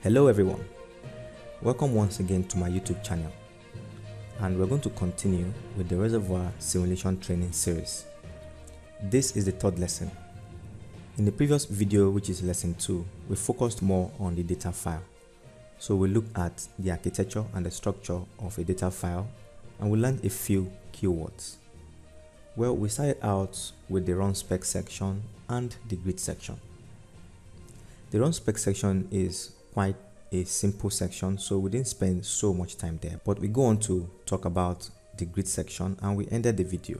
Hello everyone, welcome once again to my YouTube channel, and we're going to continue with the Reservoir Simulation training series. This is the third lesson. In the previous video, which is lesson 2, we focused more on the data file. So we looked at the architecture and the structure of a data file, and we learned a few keywords. Well, we started out with the Runspec section and the Grid section. The Runspec section is quite a simple section, so we didn't spend so much time there, but we go on to talk about the Grid section, and we ended the video.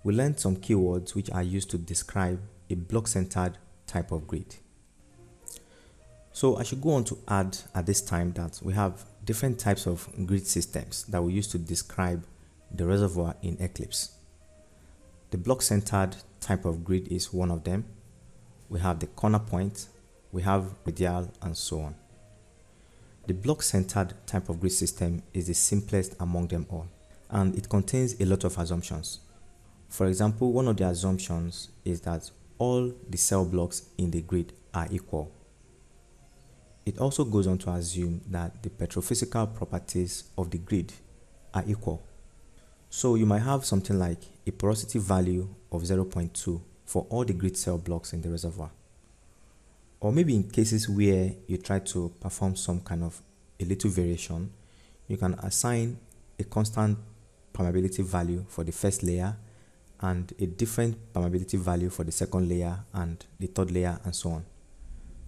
We learned some keywords which are used to describe a block-centered type of grid. So I should go on to add at this time that we have different types of grid systems that we use to describe the reservoir in Eclipse. The block-centered type of grid is one of them. We have the corner point, we have radial, and so on. The block-centered type of grid system is the simplest among them all, and it contains a lot of assumptions. For example, one of the assumptions is that all the cell blocks in the grid are equal. It also goes on to assume that the petrophysical properties of the grid are equal. So you might have something like a porosity value of 0.2 for all the grid cell blocks in the reservoir. Or maybe in cases where you try to perform some kind of a little variation, you can assign a constant permeability value for the first layer and a different permeability value for the second layer and the third layer, and so on.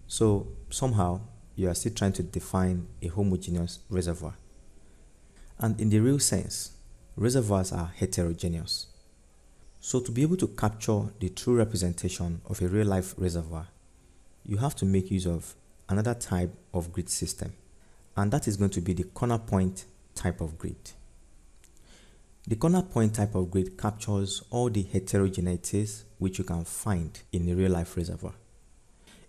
So somehow you are still trying to define a homogeneous reservoir. And in the real sense, reservoirs are heterogeneous. So to be able to capture the true representation of a real-life reservoir, you have to make use of another type of grid system, and that is going to be the corner point type of grid. The corner point type of grid captures all the heterogeneities which you can find in a real-life reservoir.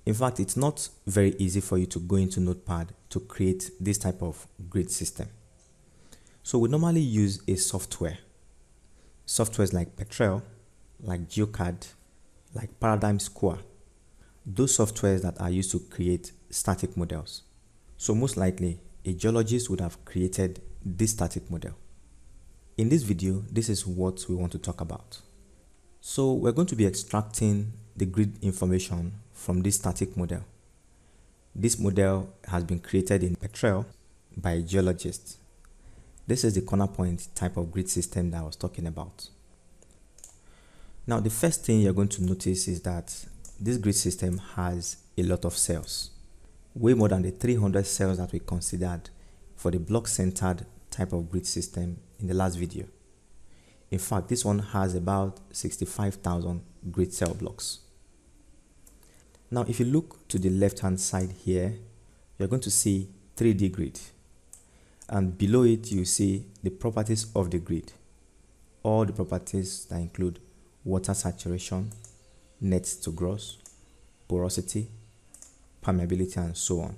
In fact, it's not very easy for you to go into Notepad to create this type of grid system. So we normally use a software. Softwares like PETREL, like GeoCAD, like Paradigm Square. Those softwares that are used to create static models. So most likely, a geologist would have created this static model. In this video, this is what we want to talk about. So we're going to be extracting the grid information from this static model. This model has been created in PETREL by a geologist. This is the corner point type of grid system that I was talking about. Now, the first thing you're going to notice is that this grid system has a lot of cells, way more than the 300 cells that we considered for the block-centered type of grid system in the last video. In fact, this one has about 65,000 grid cell blocks. Now, if you look to the left-hand side here, you're going to see 3D grid. And below it, you see the properties of the grid. All the properties that include water saturation, net to gross, porosity, permeability, and so on.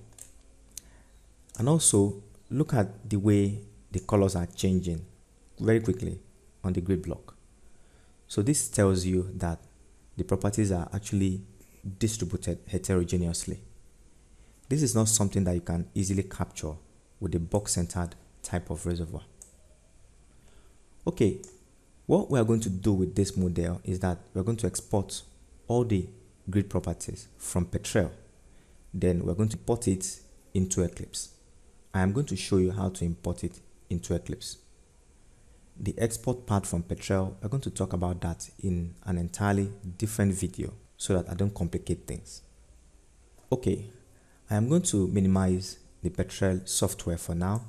And also, look at the way the colors are changing very quickly on the grid block. So this tells you that the properties are actually distributed heterogeneously. This is not something that you can easily capture with a box-centered type of reservoir. Okay, what we are going to do with this model is that we're going to export all the grid properties from PETREL. Then we're going to import it into Eclipse. I am going to show you how to import it into Eclipse. The export part from PETREL, we're going to talk about that in an entirely different video so that I don't complicate things. Okay, I am going to minimize the PETREL software for now.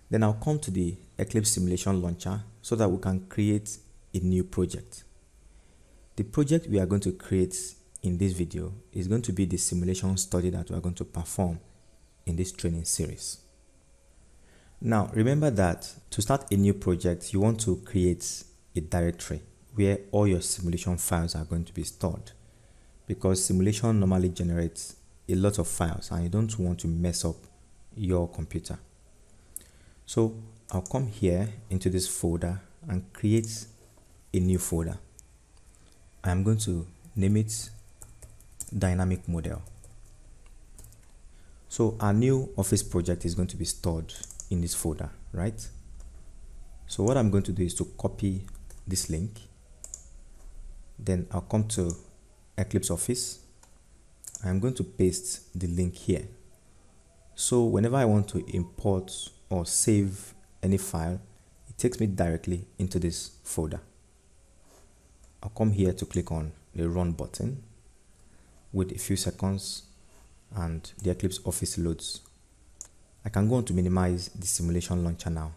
Then I'll come to the Eclipse simulation launcher so that we can create a new project. The project we are going to create in this video is going to be the simulation study that we are going to perform in this training series. Now, remember that to start a new project, you want to create a directory where all your simulation files are going to be stored, because simulation normally generates a lot of files and you don't want to mess up your computer. So I'll come here into this folder and create a new folder. I'm going to name it dynamic model. So our new office project is going to be stored in this folder, right? So what I'm going to do is to copy this link. Then I'll come to Eclipse Office. I'm going to paste the link here. So whenever I want to import or save any file, it takes me directly into this folder. I'll come here to click on the Run button. Wait a few seconds and the Eclipse Office loads. I can go on to minimize the simulation launcher now.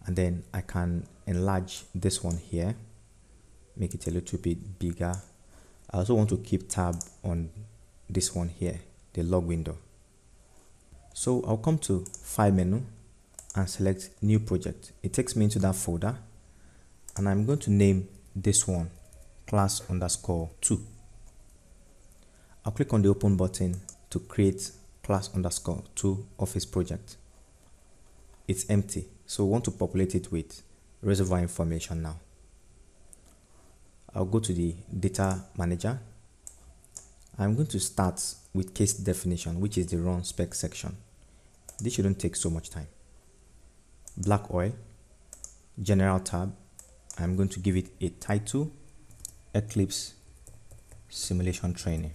And then I can enlarge this one here, make it a little bit bigger. I also want to keep tab on this one here, the log window. So I'll come to File menu and select New Project. It takes me into that folder and I'm going to name this one class_2. I'll click on the Open button to create class_2 office project. It's empty, so we want to populate it with reservoir information now. I'll go to the Data Manager. I'm going to start with case definition, which is the Runspec section. This shouldn't take so much time. Blackoil, General tab. I'm going to give it a title, Eclipse Simulation Training.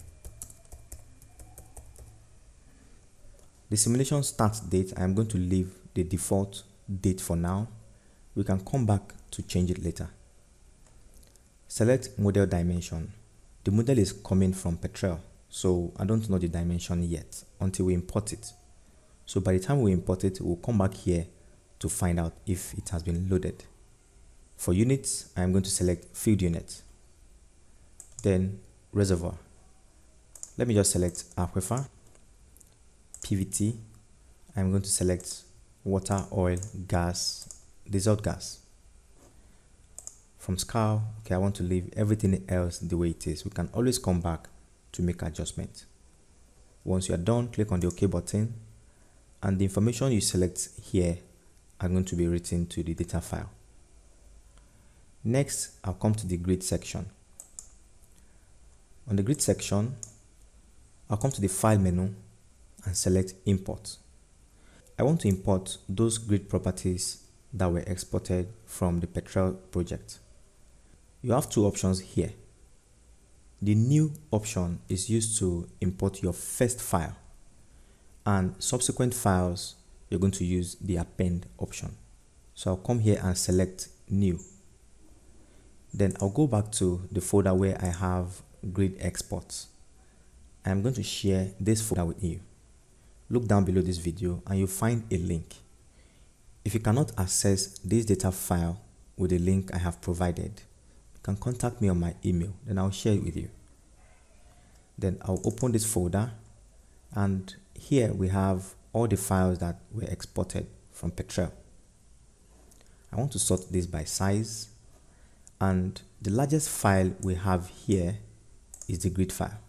The simulation start date, I'm going to leave the default date for now. We can come back to change it later. Select model dimension. The model is coming from PETREL, so I don't know the dimension yet until we import it. So by the time we import it, we'll come back here to find out if it has been loaded. For units, I'm going to select field unit, then reservoir. Let me just select aquifer. PVT, I'm going to select water, oil, gas, dissolved gas. From SCAL, okay, I want to leave everything else the way it is. We can always come back to make adjustments. Once you are done, click on the OK button, and the information you select here are going to be written to the data file. Next, I'll come to the grid section. On the grid section, I'll come to the File menu and select Import. I want to import those grid properties that were exported from the PETREL project. You have two options here. The new option is used to import your first file, and subsequent files you're going to use the append option. So I'll come here and select New. Then I'll go back to the folder where I have grid exports. I'm going to share this folder with you. Look down below this video and you'll find a link. If you cannot access this data file with the link I have provided, you can contact me on my email, then I'll share it with you. Then I'll open this folder, and here we have all the files that were exported from PETREL. I want to sort this by size, and the largest file we have here is the grid file.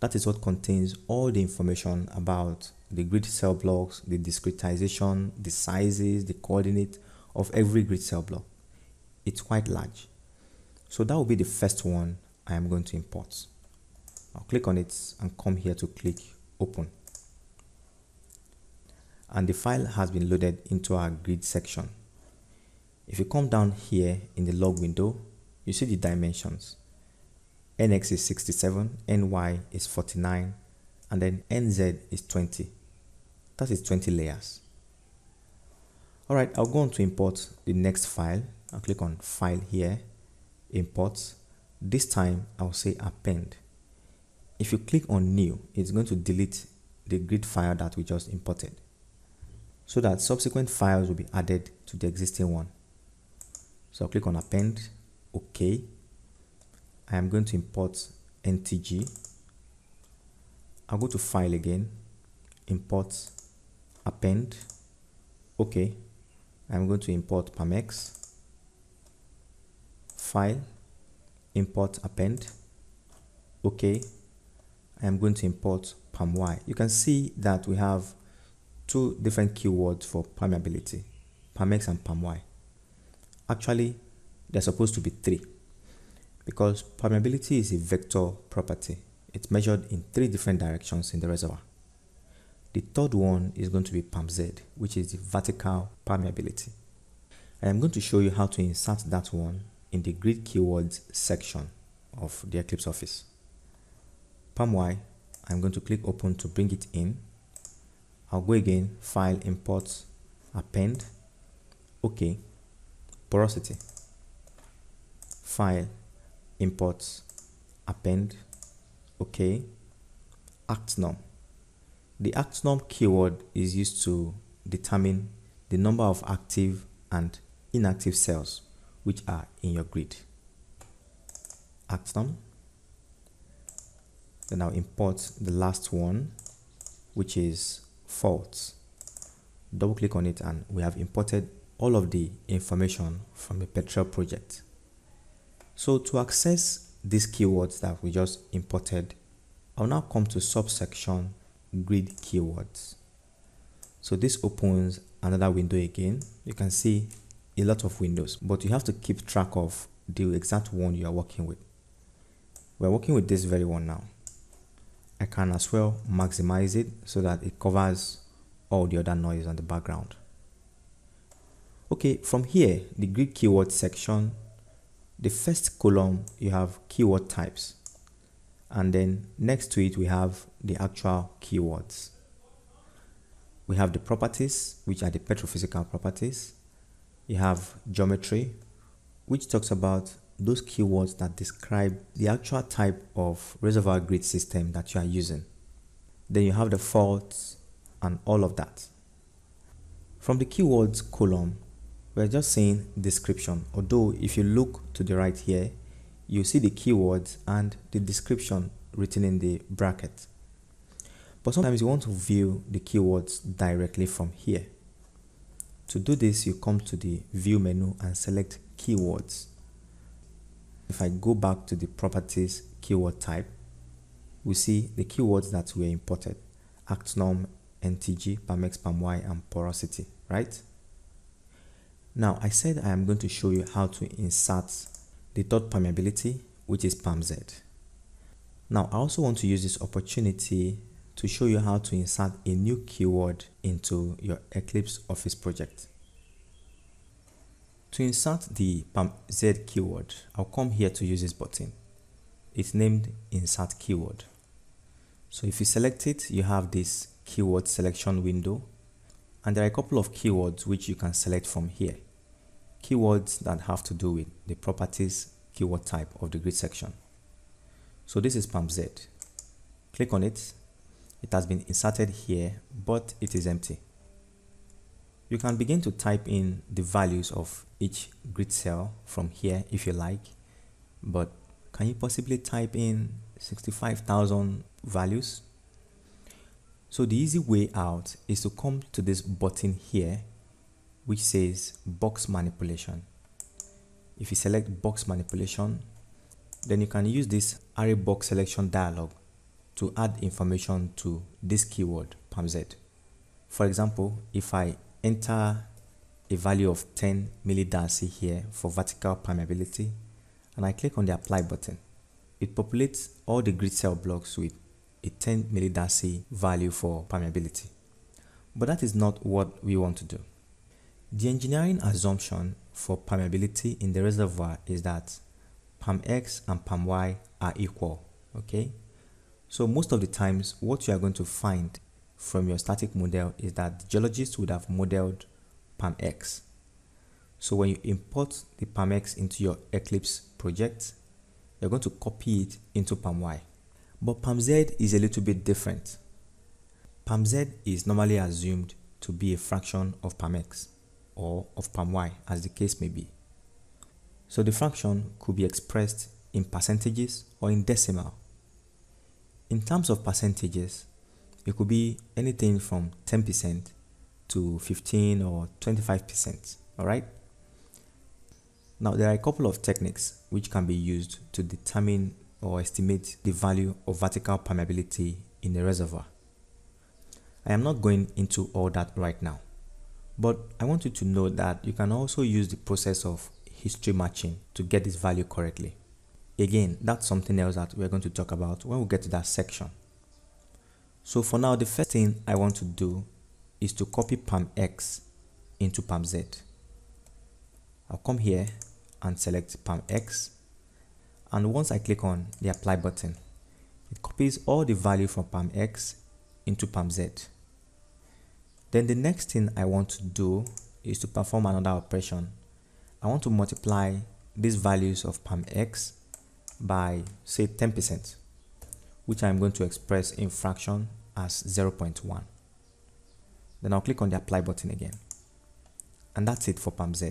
That is what contains all the information about the grid cell blocks, the discretization, the sizes, the coordinate of every grid cell block. It's quite large. So that will be the first one I am going to import. I'll click on it and come here to click Open. And the file has been loaded into our grid section. If you come down here in the log window, you see the dimensions. NX is 67, NY is 49, and then NZ is 20. That is 20 layers. Alright, I'll go on to import the next file. I'll click on File here, Import. This time I'll say Append. If you click on New, it's going to delete the grid file that we just imported, so that subsequent files will be added to the existing one. So I'll click on Append, OK. I am going to import NTG. I'll go to File again, Import, Append, OK. I'm going to import PAMX, File, Import, Append, OK. I am going to import PAMY. You can see that we have two different keywords for permeability, PAMX and PAMY. Actually, they're supposed to be three, because permeability is a vector property. It's measured in three different directions in the reservoir. The third one is going to be PAMZ, which is the vertical permeability. I am going to show you how to insert that one in the grid keywords section of the Eclipse Office. PAMY, I'm going to click open to bring it in. I'll go again, file, import, append, OK, porosity, file, import, append, OK, ActNorm. The ActNorm keyword is used to determine the number of active and inactive cells which are in your grid. ActNorm. Then I'll import the last one, which is faults. Double click on it and we have imported all of the information from the PETREL project. So to access these keywords that we just imported, I'll now come to subsection grid keywords. So this opens another window again. You can see a lot of windows, but you have to keep track of the exact one you are working with. We're working with this very one now. I can as well maximize it so that it covers all the other noise on the background. Okay, from here, the grid keyword section, the first column, you have keyword types. And then next to it, we have the actual keywords. We have the properties, which are the petrophysical properties. You have geometry, which talks about those keywords that describe the actual type of reservoir grid system that you are using. Then you have the faults and all of that. From the keywords column, we're just saying description. Although if you look to the right here, you see the keywords and the description written in the bracket. But sometimes you want to view the keywords directly from here. To do this, you come to the view menu and select keywords. If I go back to the properties keyword type, we see the keywords that were imported: ActNorm, NTG, PAMX, PAMY, and porosity, right? Now, I said I am going to show you how to insert the third permeability, which is PAMZ. Now, I also want to use this opportunity to show you how to insert a new keyword into your Eclipse Office project. To insert the PAMZ keyword, I'll come here to use this button. It's named Insert Keyword. So if you select it, you have this keyword selection window, and there are a couple of keywords which you can select from here. Keywords that have to do with the properties keyword type of the grid section. So this is PAMZ. Click on it. It has been inserted here, but it is empty. You can begin to type in the values of each grid cell from here if you like, but can you possibly type in 65,000 values? So the easy way out is to come to this button here, which says box manipulation. If you select box manipulation, then you can use this array box selection dialog to add information to this keyword PAMZ. For example, if I enter a value of 10 millidarcy here for vertical permeability, and I click on the apply button, it populates all the grid cell blocks with a 10 millidarcy value for permeability. But that is not what we want to do. The engineering assumption for permeability in the reservoir is that PAMX and PAMY are equal, okay? So most of the times, what you are going to find from your static model is that the geologists would have modeled PAMX. So when you import the PAMX into your Eclipse project, you're going to copy it into PAMY. But PAMZ is a little bit different. PAMZ is normally assumed to be a fraction of PAMX or of PAMY, as the case may be. So the fraction could be expressed in percentages or in decimal. In terms of percentages, it could be anything from 10% to 15 or 25%, all right? Now, there are a couple of techniques which can be used to determine or estimate the value of vertical permeability in the reservoir. I am not going into all that right now, but I want you to know that you can also use the process of history matching to get this value correctly. Again, that's something else that we're going to talk about when we get to that section. So for now, the first thing I want to do is to copy palm X into palm Z. I'll come here and select palm X, and once I click on the apply button, it copies all the value from palm X into palm Z. Then the next thing I want to do is to perform another operation. I want to multiply these values of palm X by, say, 10%, which I'm going to express in fraction as 0.1. Then I'll click on the apply button again, and that's it for palm Z.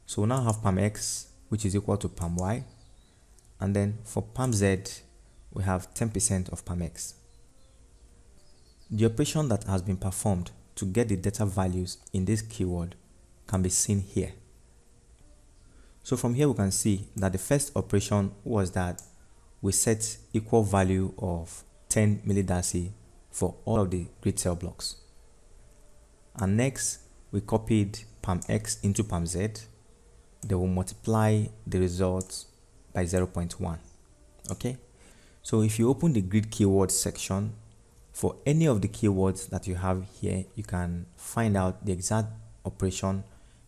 So we now have palm X, which is equal to palm Y, and then for palm Z we have 10% of palm X. The operation that has been performed to get the data values in this keyword can be seen here. So from here we can see that the first operation was that we set equal value of 10 millidarcy for all of the grid cell blocks. And next we copied palm X into palm Z. They will multiply the results by 0.1. Okay, so if you open the grid keywords section, for any of the keywords that you have here, you can find out the exact operation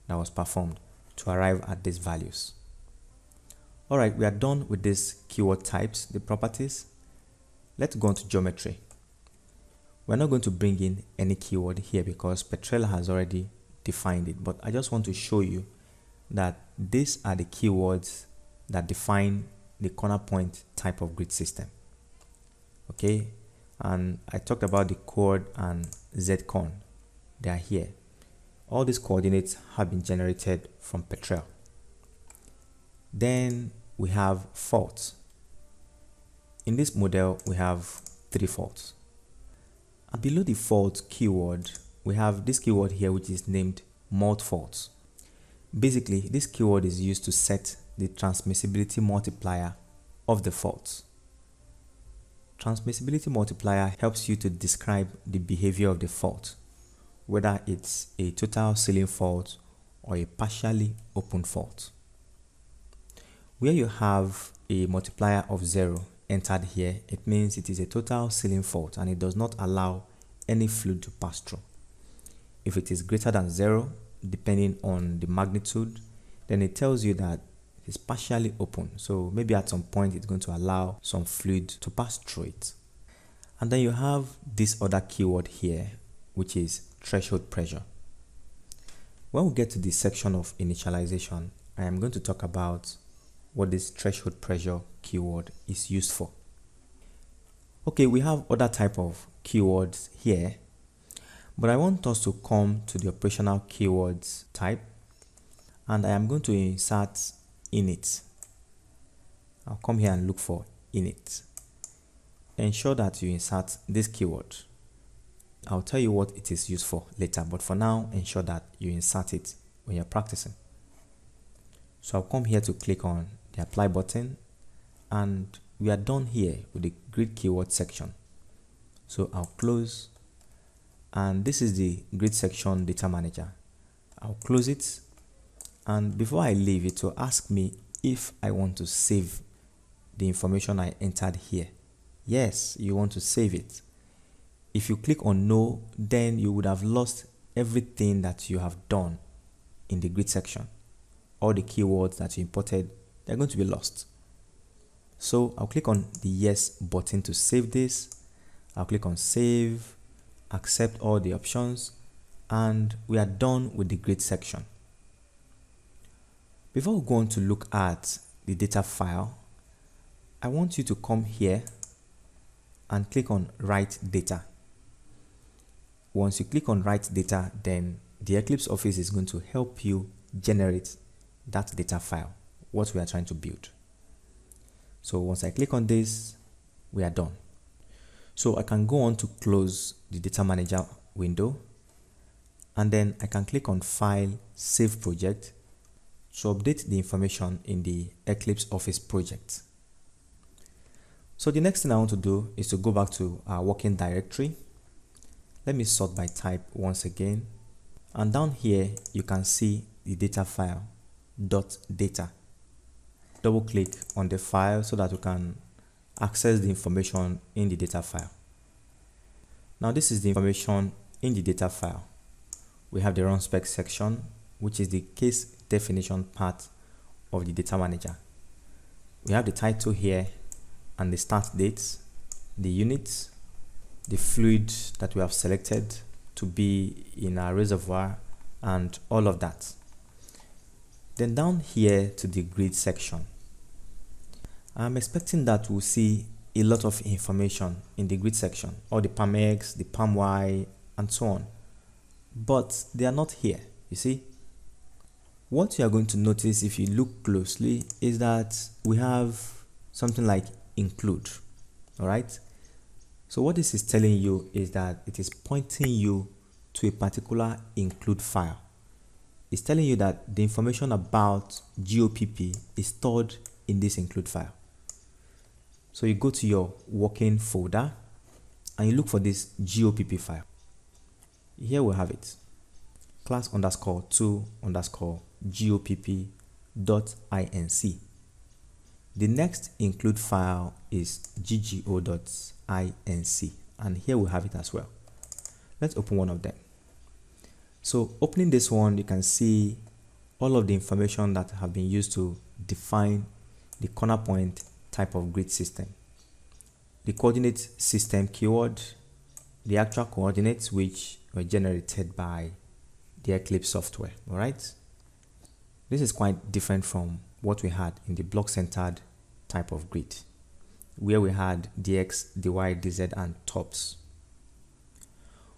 that was performed to arrive at these values. Alright, we are done with these keyword types, the properties. Let's go on to geometry. We're not going to bring in any keyword here because PETREL has already defined it, but I just want to show you that these are the keywords that define the corner point type of grid system. Okay, and I talked about the chord and Z-con. They are here. All these coordinates have been generated from PETREL. Then we have faults. In this model, we have 3 faults. And below the fault keyword, we have this keyword here, which is named mult faults. Basically, this keyword is used to set the transmissibility multiplier of the faults. Transmissibility multiplier helps you to describe the behavior of the fault, whether it's a total sealing fault or a partially open fault. Where you have a multiplier of 0 entered here, it means it is a total sealing fault and it does not allow any fluid to pass through. If it is greater than 0, depending on the magnitude, then it tells you that it's partially open. So maybe at some point it's going to allow some fluid to pass through it. And then you have this other keyword here, which is threshold pressure. When we get to the section of initialization, I am going to talk about what this threshold pressure keyword is used for. Okay, we have other type of keywords here, but I want us to come to the operational keywords type, and I am going to insert init. I'll come here and look for init. Ensure that you insert this keyword. I'll tell you what it is used for later, but for now, ensure that you insert it when you're practicing. So I'll come here to click on the apply button, and we are done here with the grid keyword section. So I'll close, and this is the grid section data manager. I'll close it, and before I leave, it will ask me if I want to save the information I entered here. Yes, you want to save it. If you click on no, then you would have lost everything that you have done in the grid section. All the keywords that you imported, they're going to be lost. So I'll click on the yes button to save this. I'll click on save, accept all the options, and we are done with the grid section. Before we go on to look at the data file, I want you to come here and click on write data. Once you click on write data, then the Eclipse Office is going to help you generate that data file, what we are trying to build. So once I click on this, we are done. So I can go on to close the data manager window, and then I can click on file, save project to update the information in the Eclipse Office project. So the next thing I want to do is to go back to our working directory. Let me sort by type once again, and down here you can see the data file .data. Double click on the file so that you can access the information in the data file. Now this is the information in the data file. We have the Runspec section, which is the case definition part of the data manager. We have the title here and the start dates, the units, the fluid that we have selected to be in our reservoir, and all of that. Then down here to the grid section, I'm expecting that we'll see a lot of information in the grid section, all the palm X, the palm Y, and so on. But they are not here, you see. What you are going to notice if you look closely is that we have something like include, all right? So what this is telling you is that it is pointing you to a particular include file. It's telling you that the information about GOPP is stored in this include file. So you go to your working folder and you look for this GOPP file. Here we have it, class_2_GOPP.inc. The next include file is ggo.inc, and here we have it as well. Let's open one of them. So opening this one, you can see all of the information that have been used to define the corner point type of grid system. The coordinate system keyword, the actual coordinates which were generated by the Eclipse software, all right? This is quite different from what we had in the block-centered type of grid, where we had dx, dy, dz, and tops.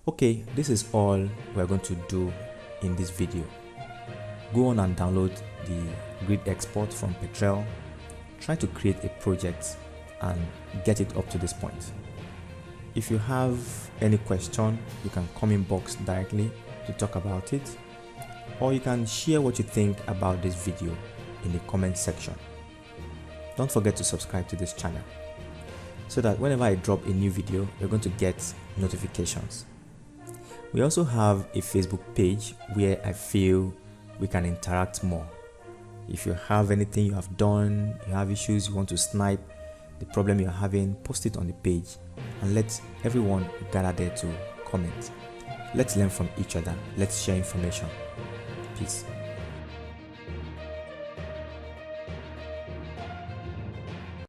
Okay, this is all we're going to do in this video. Go on and download the grid export from PETREL. Try to create a project and get it up to this point. If you have any question, you can comment box directly to talk about it, or you can share what you think about this video in the comment section. Don't forget to subscribe to this channel so that whenever I drop a new video, you're going to get notifications. We also have a Facebook page where I feel we can interact more. If you have anything you have done, you have issues you want to snipe, the problem you're having, post it on the page and let everyone gather there to comment. Let's learn from each other. Let's share information. Peace.